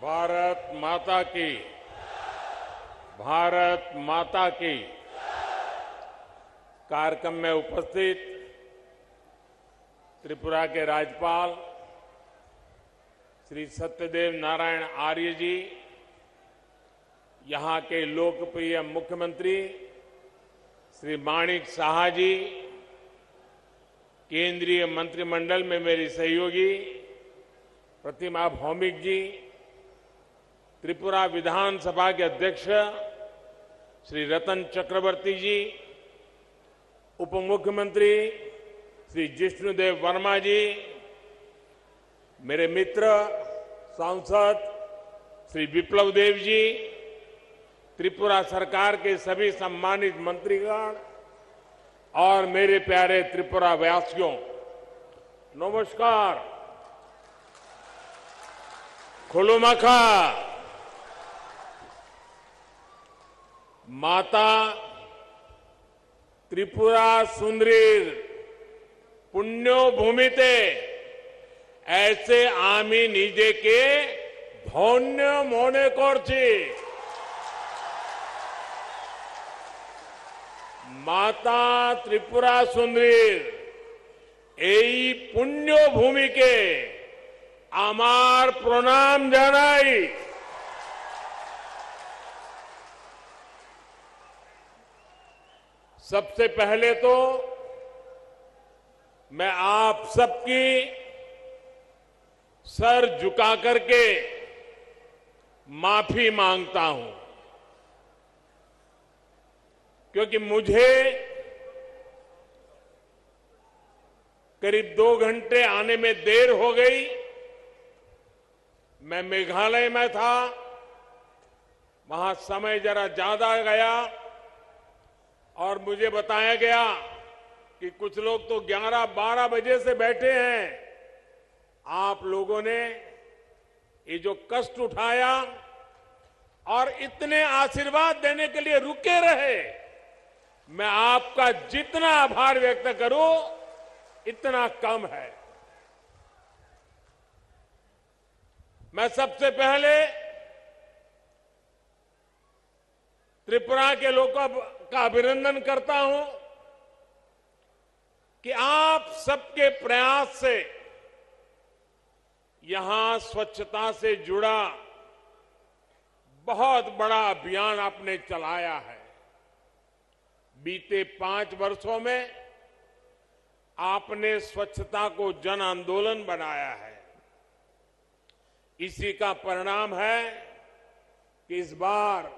भारत माता की, भारत माता की। कार्यक्रम में उपस्थित त्रिपुरा के राज्यपाल श्री सत्यदेव नारायण आर्य जी, यहां के लोकप्रिय मुख्यमंत्री श्री माणिक साहा जी, केंद्रीय मंत्रिमंडल में मेरी सहयोगी प्रतिमा भौमिक जी, त्रिपुरा विधानसभा के अध्यक्ष श्री रतन चक्रवर्ती जी, उप मुख्यमंत्री श्री जिष्णुदेव वर्मा जी, मेरे मित्र सांसद श्री विप्लव देव जी, त्रिपुरा सरकार के सभी सम्मानित मंत्रीगण और मेरे प्यारे त्रिपुरा वासियों, नमस्कार। खुलुमखा। माता त्रिपुरा सुंदरीर पुण्यो भूमिते ऐसे आमी निजे के धन्य मने करछि। माता त्रिपुरा सुंदरीर এই पुण्य भूमि के आमार प्रणाम जानाई। सबसे पहले तो मैं आप सबकी सर झुका करके माफी मांगता हूं, क्योंकि मुझे करीब 2 घंटे आने में देर हो गई। मैं मेघालय में था, वहां समय जरा ज्यादा गया और मुझे बताया गया कि कुछ लोग तो 11-12 बजे से बैठे हैं। आप लोगों ने ये जो कष्ट उठाया और इतने आशीर्वाद देने के लिए रुके रहे, मैं आपका जितना आभार व्यक्त करूं इतना कम है। मैं सबसे पहले त्रिपुरा के लोगों का अभिनंदन करता हूं कि आप सबके प्रयास से यहां स्वच्छता से जुड़ा बहुत बड़ा अभियान आपने चलाया है। बीते 5 वर्षों में आपने स्वच्छता को जन आंदोलन बनाया है। इसी का परिणाम है कि इस बार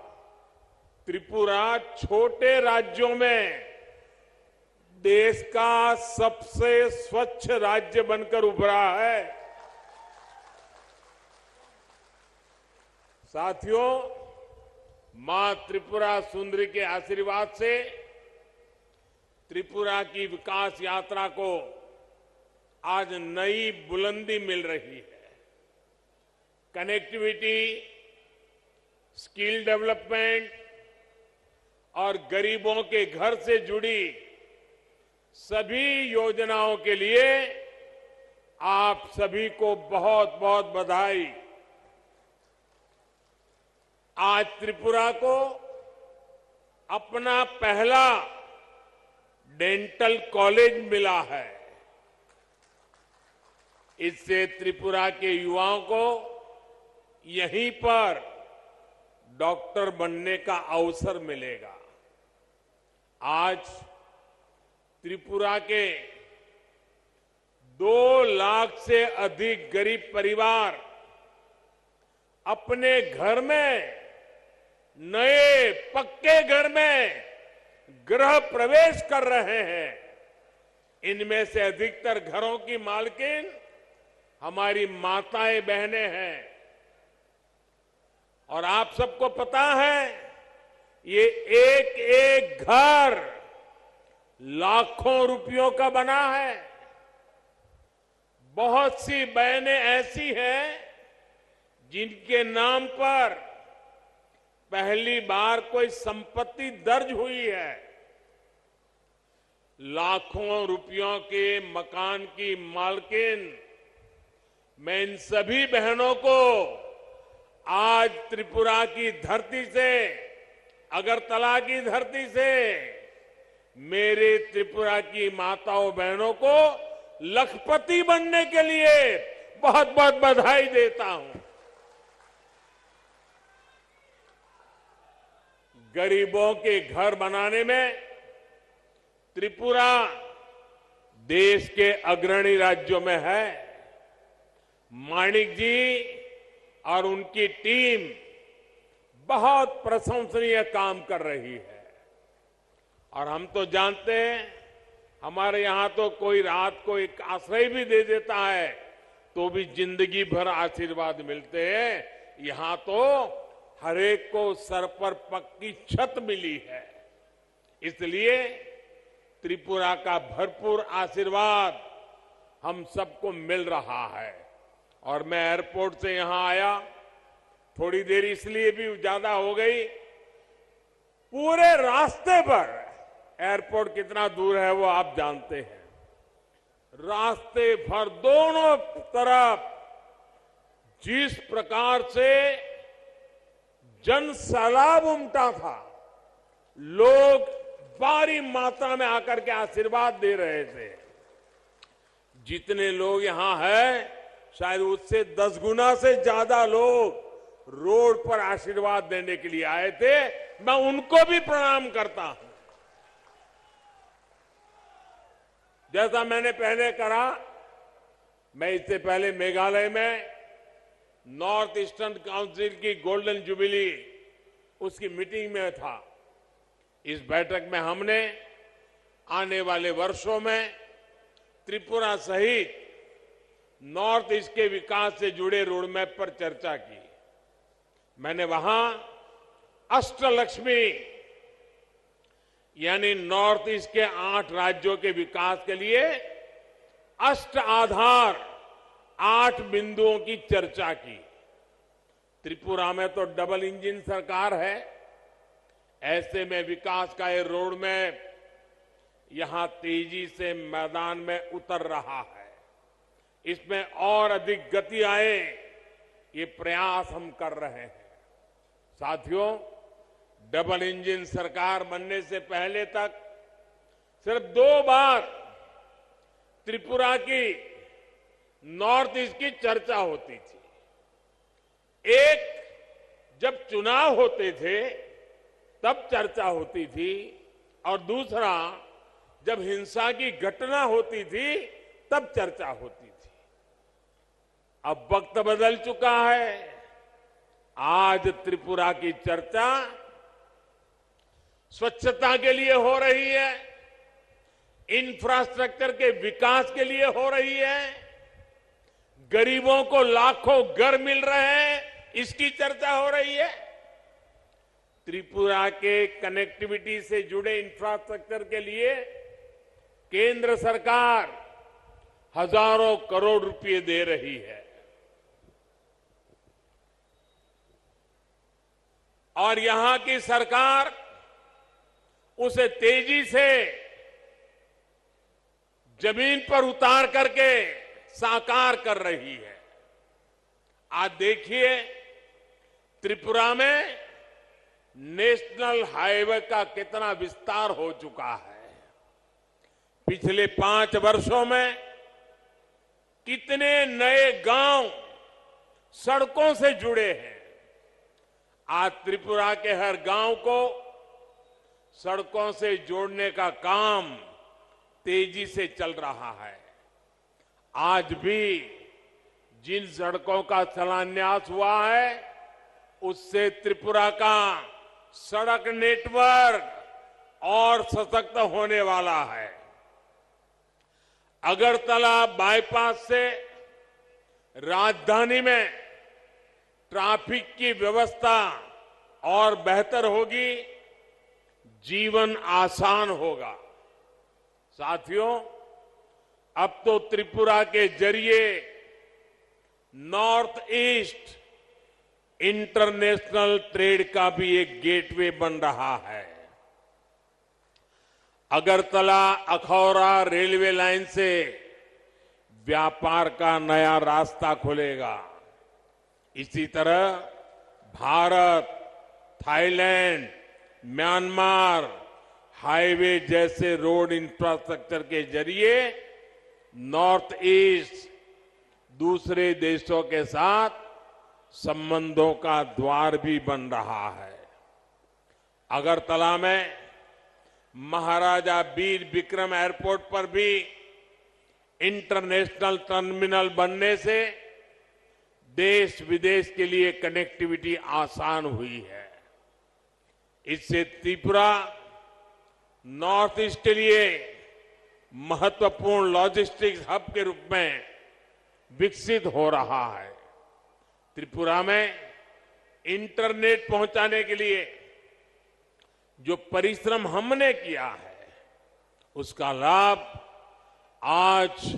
त्रिपुरा छोटे राज्यों में देश का सबसे स्वच्छ राज्य बनकर उभरा है। साथियों, मां त्रिपुरा सुंदरी के आशीर्वाद से त्रिपुरा की विकास यात्रा को आज नई बुलंदी मिल रही है। कनेक्टिविटी, स्किल डेवलपमेंट और गरीबों के घर से जुड़ी सभी योजनाओं के लिए आप सभी को बहुत बहुत बधाई। आज त्रिपुरा को अपना पहला डेंटल कॉलेज मिला है। इससे त्रिपुरा के युवाओं को यहीं पर डॉक्टर बनने का अवसर मिलेगा। आज त्रिपुरा के 2 लाख से अधिक गरीब परिवार अपने घर में, नए पक्के घर में गृह प्रवेश कर रहे हैं। इनमें से अधिकतर घरों की मालकिन हमारी माताएं बहनें हैं। और आप सबको पता है, ये एक एक घर लाखों रुपयों का बना है। बहुत सी बहनें ऐसी हैं जिनके नाम पर पहली बार कोई संपत्ति दर्ज हुई है। लाखों रुपयों के मकान की मालकिन मैं इन सभी बहनों को आज त्रिपुरा की धरती से, अगरतला की धरती से मेरे त्रिपुरा की माताओं बहनों को लखपति बनने के लिए बहुत बहुत बधाई देता हूं। गरीबों के घर बनाने में त्रिपुरा देश के अग्रणी राज्यों में है। माणिक जी और उनकी टीम बहुत प्रशंसनीय काम कर रही है। और हम तो जानते हैं, हमारे यहां तो कोई रात को एक आश्रय भी दे देता है तो भी जिंदगी भर आशीर्वाद मिलते हैं। यहां तो हरेक को सर पर पक्की छत मिली है। इसलिए त्रिपुरा का भरपूर आशीर्वाद हम सबको मिल रहा है। और मैं एयरपोर्ट से यहां आया, थोड़ी देर इसलिए भी ज्यादा हो गई, पूरे रास्ते पर, एयरपोर्ट कितना दूर है वो आप जानते हैं, रास्ते भर दोनों तरफ जिस प्रकार से जन सैलाब उमटा था, लोग भारी मात्रा में आकर के आशीर्वाद दे रहे थे। जितने लोग यहां हैं, शायद उससे 10 गुना से ज्यादा लोग रोड पर आशीर्वाद देने के लिए आए थे। मैं उनको भी प्रणाम करता हूं। जैसा मैंने पहले कहा, मैं इससे पहले मेघालय में नॉर्थ ईस्टर्न काउंसिल की गोल्डन जुबिली, उसकी मीटिंग में था। इस बैठक में हमने आने वाले वर्षों में त्रिपुरा सहित नॉर्थ ईस्ट के विकास से जुड़े रोडमैप पर चर्चा की। मैंने वहां अष्टलक्ष्मी यानी नॉर्थ ईस्ट के 8 राज्यों के विकास के लिए अष्ट आधार 8 बिंदुओं की चर्चा की। त्रिपुरा में तो डबल इंजन सरकार है, ऐसे में विकास का ये रोड मैप यहां तेजी से मैदान में उतर रहा है। इसमें और अधिक गति आए, ये प्रयास हम कर रहे हैं। साथियों, डबल इंजन सरकार बनने से पहले तक सिर्फ 2 बार त्रिपुरा की नॉर्थ ईस्ट की चर्चा होती थी। एक जब चुनाव होते थे तब चर्चा होती थी, और दूसरा जब हिंसा की घटना होती थी तब चर्चा होती थी। अब वक्त बदल चुका है। आज त्रिपुरा की चर्चा स्वच्छता के लिए हो रही है, इंफ्रास्ट्रक्चर के विकास के लिए हो रही है, गरीबों को लाखों घर मिल रहे हैं, इसकी चर्चा हो रही है। त्रिपुरा के कनेक्टिविटी से जुड़े इंफ्रास्ट्रक्चर के लिए केंद्र सरकार हजारों करोड़ रुपए दे रही है। और यहां की सरकार उसे तेजी से जमीन पर उतार करके साकार कर रही है। आज देखिए, त्रिपुरा में नेशनल हाईवे का कितना विस्तार हो चुका है। पिछले 5 वर्षों में कितने नए गांव सड़कों से जुड़े हैं। आज त्रिपुरा के हर गांव को सड़कों से जोड़ने का काम तेजी से चल रहा है। आज भी जिन सड़कों का शिलान्यास हुआ है, उससे त्रिपुरा का सड़क नेटवर्क और सशक्त होने वाला है। अगरतला बाईपास से राजधानी में ट्रैफिक की व्यवस्था और बेहतर होगी, जीवन आसान होगा। साथियों, अब तो त्रिपुरा के जरिए नॉर्थ ईस्ट इंटरनेशनल ट्रेड का भी एक गेटवे बन रहा है। अगरतला अखौरा रेलवे लाइन से व्यापार का नया रास्ता खुलेगा। इसी तरह भारत, थाईलैंड, म्यांमार हाईवे जैसे रोड इंफ्रास्ट्रक्चर के जरिए नॉर्थ ईस्ट दूसरे देशों के साथ संबंधों का द्वार भी बन रहा है। अगरतला में महाराजा वीर विक्रम एयरपोर्ट पर भी इंटरनेशनल टर्मिनल बनने से देश विदेश के लिए कनेक्टिविटी आसान हुई है। इससे त्रिपुरा नॉर्थ ईस्ट के लिए महत्वपूर्ण लॉजिस्टिक्स हब के रूप में विकसित हो रहा है। त्रिपुरा में इंटरनेट पहुंचाने के लिए जो परिश्रम हमने किया है, उसका लाभ आज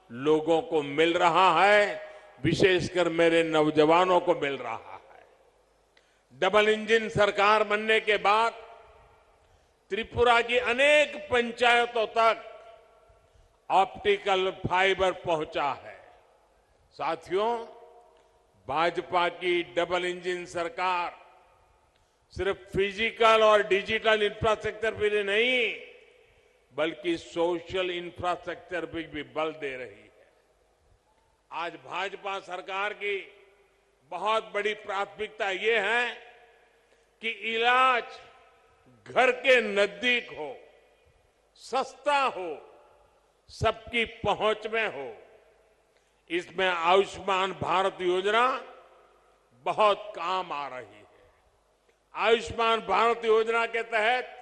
लोगों को मिल रहा है, विशेषकर मेरे नौजवानों को मिल रहा है। डबल इंजन सरकार बनने के बाद त्रिपुरा की अनेक पंचायतों तक ऑप्टिकल फाइबर पहुंचा है। साथियों, भाजपा की डबल इंजन सरकार सिर्फ फिजिकल और डिजिटल इंफ्रास्ट्रक्चर पर ही नहीं, बल्कि सोशल इंफ्रास्ट्रक्चर पर भी बल दे रही है। आज भाजपा सरकार की बहुत बड़ी प्राथमिकता ये है कि इलाज घर के नजदीक हो, सस्ता हो, सबकी पहुंच में हो। इसमें आयुष्मान भारत योजना बहुत काम आ रही है। आयुष्मान भारत योजना के तहत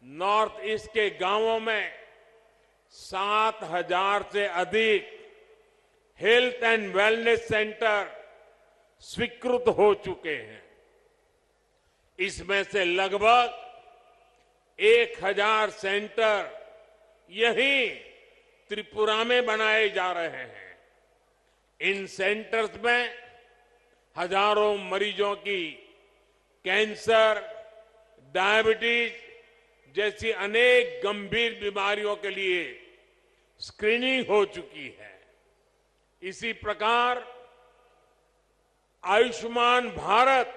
नॉर्थ ईस्ट के गांवों में 7,000 से अधिक हेल्थ एंड वेलनेस सेंटर स्वीकृत हो चुके हैं। इसमें से लगभग 1,000 सेंटर यहीं त्रिपुरा में बनाए जा रहे हैं। इन सेंटर्स में हजारों मरीजों की कैंसर, डायबिटीज जैसी अनेक गंभीर बीमारियों के लिए स्क्रीनिंग हो चुकी है। इसी प्रकार आयुष्मान भारत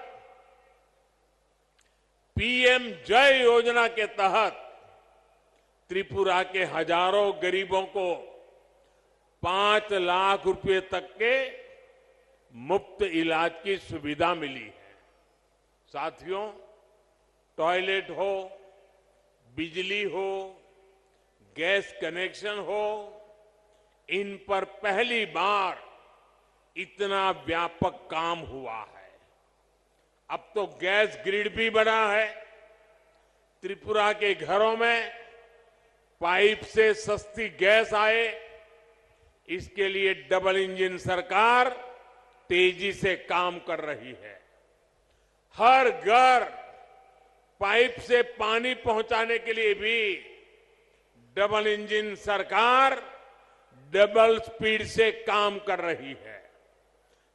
पीएम जय योजना के तहत त्रिपुरा के हजारों गरीबों को 5 लाख रुपए तक के मुफ्त इलाज की सुविधा मिली है। साथियों, टॉयलेट हो, बिजली हो, गैस कनेक्शन हो, इन पर पहली बार इतना व्यापक काम हुआ है। अब तो गैस ग्रिड भी बना है। त्रिपुरा के घरों में पाइप से सस्ती गैस आए, इसके लिए डबल इंजन सरकार तेजी से काम कर रही है। हर घर पाइप से पानी पहुंचाने के लिए भी डबल इंजन सरकार डबल स्पीड से काम कर रही है।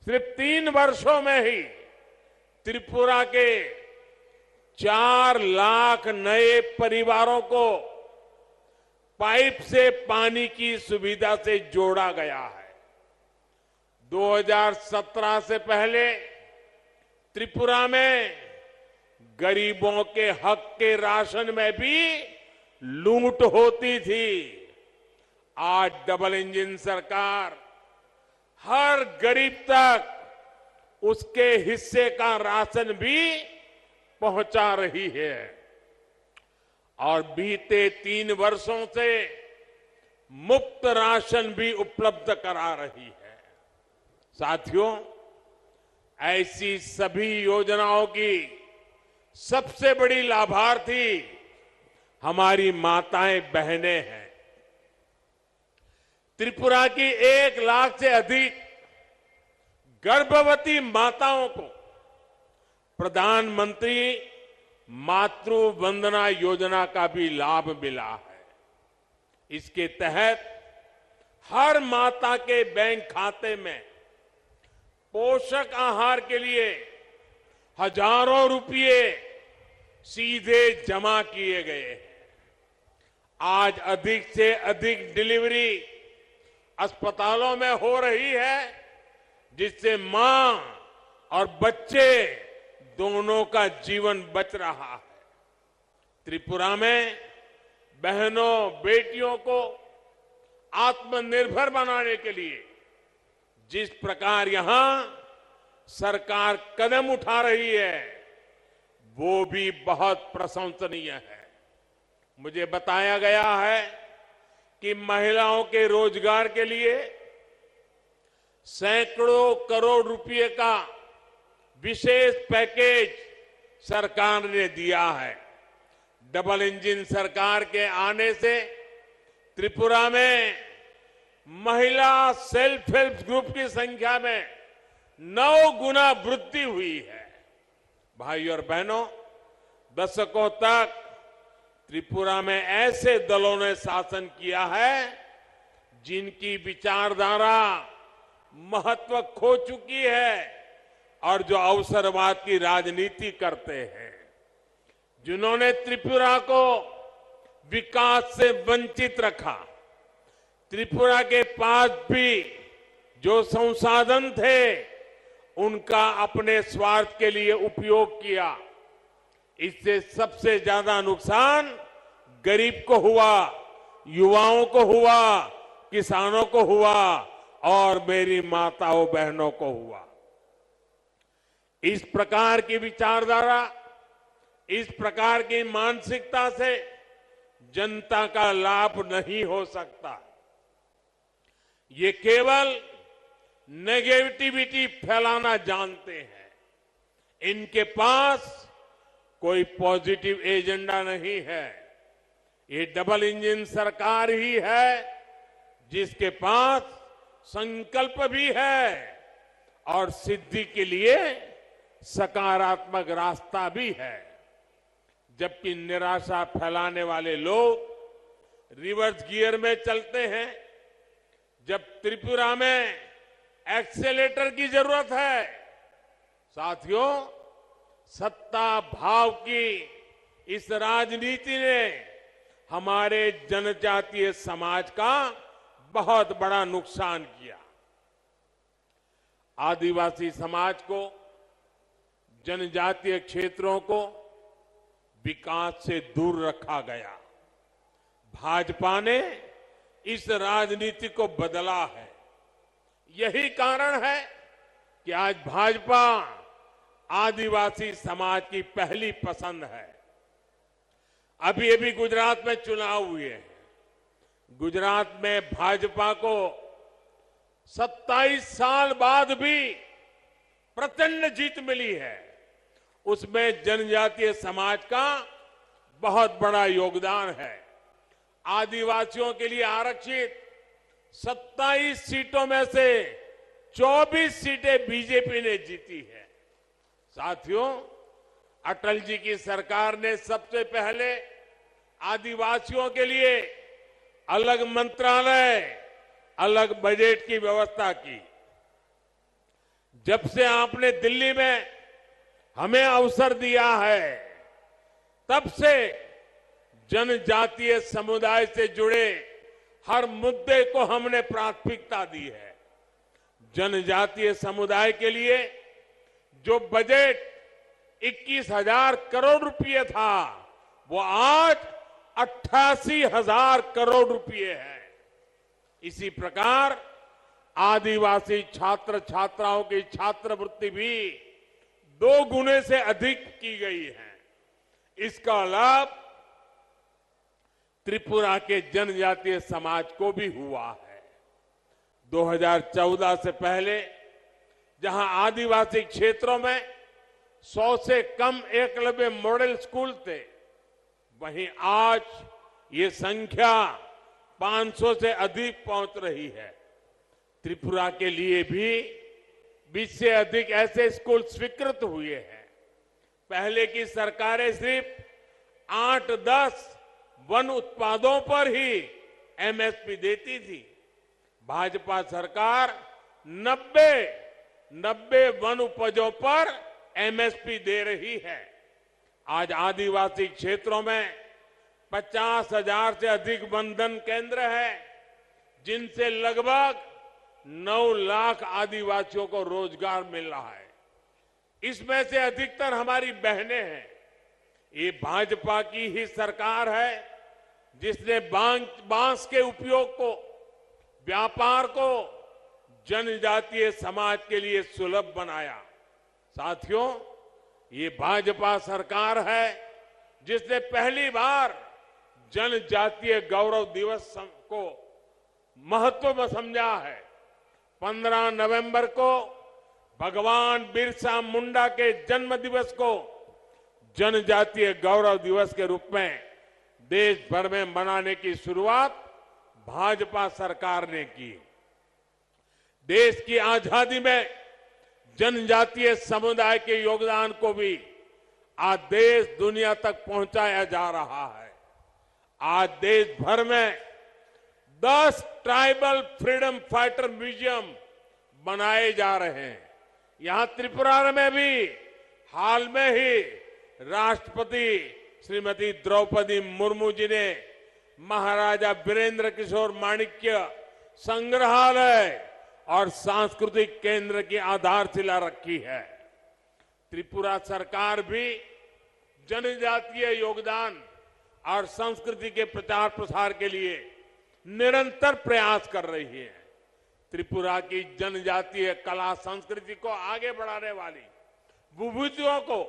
सिर्फ 3 वर्षों में ही त्रिपुरा के 4 लाख नए परिवारों को पाइप से पानी की सुविधा से जोड़ा गया है। 2017 से पहले त्रिपुरा में गरीबों के हक के राशन में भी लूट होती थी। आज डबल इंजन सरकार हर गरीब तक उसके हिस्से का राशन भी पहुंचा रही है और बीते 3 वर्षों से मुफ्त राशन भी उपलब्ध करा रही है। साथियों, ऐसी सभी योजनाओं की सबसे बड़ी लाभार्थी हमारी माताएं बहनें हैं। त्रिपुरा की 1 लाख से अधिक गर्भवती माताओं को प्रधानमंत्री मातृ वंदना योजना का भी लाभ मिला है। इसके तहत हर माता के बैंक खाते में पोषक आहार के लिए हजारों रुपये सीधे जमा किए गए हैं। आज अधिक से अधिक डिलीवरी अस्पतालों में हो रही है, जिससे मां और बच्चे दोनों का जीवन बच रहा है। त्रिपुरा में बहनों बेटियों को आत्मनिर्भर बनाने के लिए जिस प्रकार यहां सरकार कदम उठा रही है वो भी बहुत प्रशंसनीय है। मुझे बताया गया है कि महिलाओं के रोजगार के लिए सैकड़ों करोड़ रुपए का विशेष पैकेज सरकार ने दिया है। डबल इंजन सरकार के आने से त्रिपुरा में महिला सेल्फ हेल्प ग्रुप की संख्या में 9 गुना वृद्धि हुई है। भाई और बहनों, दशकों तक त्रिपुरा में ऐसे दलों ने शासन किया है जिनकी विचारधारा महत्व खो चुकी है और जो अवसरवाद की राजनीति करते हैं, जिन्होंने त्रिपुरा को विकास से वंचित रखा। त्रिपुरा के पास भी जो संसाधन थे उनका अपने स्वार्थ के लिए उपयोग किया। इससे सबसे ज्यादा नुकसान गरीब को हुआ, युवाओं को हुआ, किसानों को हुआ और मेरी माताओं बहनों को हुआ। इस प्रकार की विचारधारा, इस प्रकार की मानसिकता से जनता का लाभ नहीं हो सकता। ये केवल नेगेटिविटी फैलाना जानते हैं। इनके पास कोई पॉजिटिव एजेंडा नहीं है। ये डबल इंजन सरकार ही है जिसके पास संकल्प भी है और सिद्धि के लिए सकारात्मक रास्ता भी है। जबकि निराशा फैलाने वाले लोग रिवर्स गियर में चलते हैं। जब त्रिपुरा में एक्सेलेटर की जरूरत है, साथियों, सत्ता भाव की इस राजनीति ने हमारे जनजातीय समाज का बहुत बड़ा नुकसान किया। आदिवासी समाज को, जनजातीय क्षेत्रों को विकास से दूर रखा गया। भाजपा ने इस राजनीति को बदला है। यही कारण है कि आज भाजपा आदिवासी समाज की पहली पसंद है। अभी अभी गुजरात में चुनाव हुए हैं। गुजरात में भाजपा को 27 साल बाद भी प्रचंड जीत मिली है। उसमें जनजातीय समाज का बहुत बड़ा योगदान है। आदिवासियों के लिए आरक्षित 27 सीटों में से 24 सीटें बीजेपी ने जीती है। साथियों, अटल जी की सरकार ने सबसे पहले आदिवासियों के लिए अलग मंत्रालय, अलग बजट की व्यवस्था की। जब से आपने दिल्ली में हमें अवसर दिया है, तब से जनजातीय समुदाय से जुड़े हर मुद्दे को हमने प्राथमिकता दी है। जनजातीय समुदाय के लिए जो बजट 21,000 करोड़ रुपए था, वो आज 88,000 करोड़ रुपए है। इसी प्रकार आदिवासी छात्र छात्राओं की छात्रवृत्ति भी 2 गुने से अधिक की गई है। इसका लाभ त्रिपुरा के जनजातीय समाज को भी हुआ है। 2014 से पहले जहां आदिवासी क्षेत्रों में 100 से कम एकलव्य मॉडल स्कूल थे, वहीं आज ये संख्या 500 से अधिक पहुंच रही है। त्रिपुरा के लिए भी 20 से अधिक ऐसे स्कूल स्वीकृत हुए हैं। पहले की सरकारें सिर्फ 8-10 वन उत्पादों पर ही एमएसपी देती थी। भाजपा सरकार 90 वन उपजों पर एमएसपी दे रही है। आज आदिवासी क्षेत्रों में 50,000 से अधिक वनधन केंद्र है, जिनसे लगभग 9 लाख आदिवासियों को रोजगार मिल रहा है। इसमें से अधिकतर हमारी बहनें हैं। ये भाजपा की ही सरकार है जिसने बांस के उपयोग को, व्यापार को जनजातीय समाज के लिए सुलभ बनाया। साथियों, ये भाजपा सरकार है जिसने पहली बार जनजातीय गौरव दिवस को महत्व में समझा है। 15 नवंबर को भगवान बिरसा मुंडा के जन्म दिवस को जनजातीय गौरव दिवस के रूप में देश भर में मनाने की शुरुआत भाजपा सरकार ने की। देश की आजादी में जनजातीय समुदाय के योगदान को भी आज देश दुनिया तक पहुंचाया जा रहा है। आज देश भर में 10 ट्राइबल फ्रीडम फाइटर म्यूजियम बनाए जा रहे हैं। यहां त्रिपुरा में भी हाल में ही राष्ट्रपति श्रीमती द्रौपदी मुर्मू जी ने महाराजा वीरेंद्र किशोर माणिक्य संग्रहालय और सांस्कृतिक केंद्र की आधारशिला रखी है। त्रिपुरा सरकार भी जनजातीय योगदान और संस्कृति के प्रचार प्रसार के लिए निरंतर प्रयास कर रही है। त्रिपुरा की जनजातीय कला संस्कृति को आगे बढ़ाने वाली विभूतियों को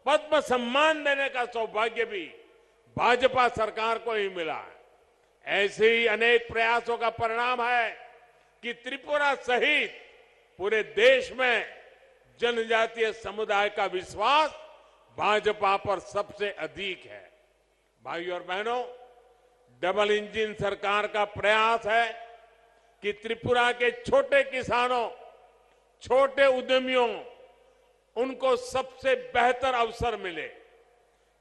पद्म सम्मान देने का सौभाग्य भी भाजपा सरकार को ही मिला है। ऐसे ही अनेक प्रयासों का परिणाम है कि त्रिपुरा सहित पूरे देश में जनजातीय समुदाय का विश्वास भाजपा पर सबसे अधिक है। भाइयों और बहनों, डबल इंजन सरकार का प्रयास है कि त्रिपुरा के छोटे किसानों, छोटे उद्यमियों, उनको सबसे बेहतर अवसर मिले।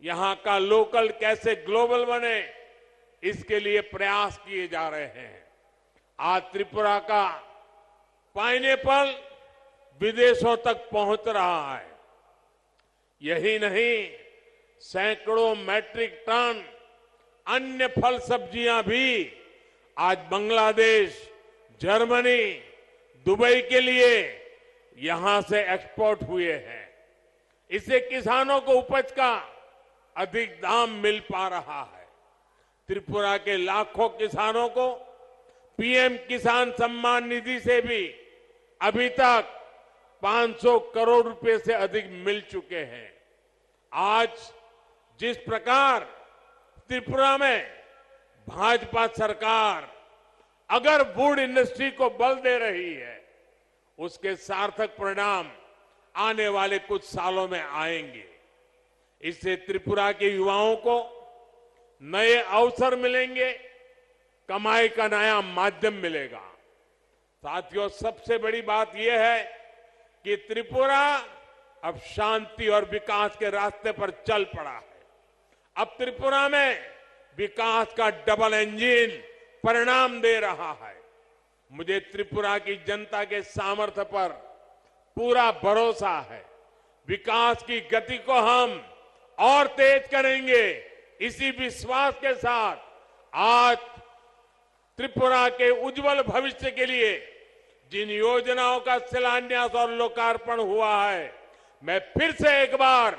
यहां का लोकल कैसे ग्लोबल बने, इसके लिए प्रयास किए जा रहे हैं। आज त्रिपुरा का पाइनएप्पल विदेशों तक पहुंच रहा है। यही नहीं, सैकड़ों मैट्रिक टन अन्य फल सब्जियां भी आज बांग्लादेश, जर्मनी, दुबई के लिए यहां से एक्सपोर्ट हुए हैं। इससे किसानों को उपज का अधिक दाम मिल पा रहा है। त्रिपुरा के लाखों किसानों को पीएम किसान सम्मान निधि से भी अभी तक 500 करोड़ रुपए से अधिक मिल चुके हैं। आज जिस प्रकार त्रिपुरा में भाजपा सरकार अगर वुड इंडस्ट्री को बल दे रही है, उसके सार्थक परिणाम आने वाले कुछ सालों में आएंगे। इससे त्रिपुरा के युवाओं को नए अवसर मिलेंगे, कमाई का नया माध्यम मिलेगा। साथियों, सबसे बड़ी बात यह है कि त्रिपुरा अब शांति और विकास के रास्ते पर चल पड़ा है। अब त्रिपुरा में विकास का डबल इंजन परिणाम दे रहा है। मुझे त्रिपुरा की जनता के सामर्थ्य पर पूरा भरोसा है। विकास की गति को हम और तेज करेंगे। इसी विश्वास के साथ आज त्रिपुरा के उज्जवल भविष्य के लिए जिन योजनाओं का शिलान्यास और लोकार्पण हुआ है, मैं फिर से एक बार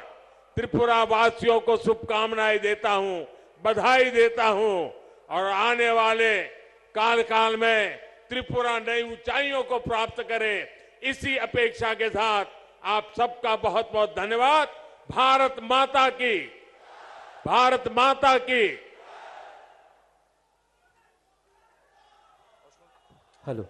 त्रिपुरा वासियों को शुभकामनाएं देता हूं, बधाई देता हूं और आने वाले काल में त्रिपुरा नई ऊंचाइयों को प्राप्त करे, इसी अपेक्षा के साथ आप सबका बहुत बहुत धन्यवाद। भारत माता की, भारत माता की। हेलो।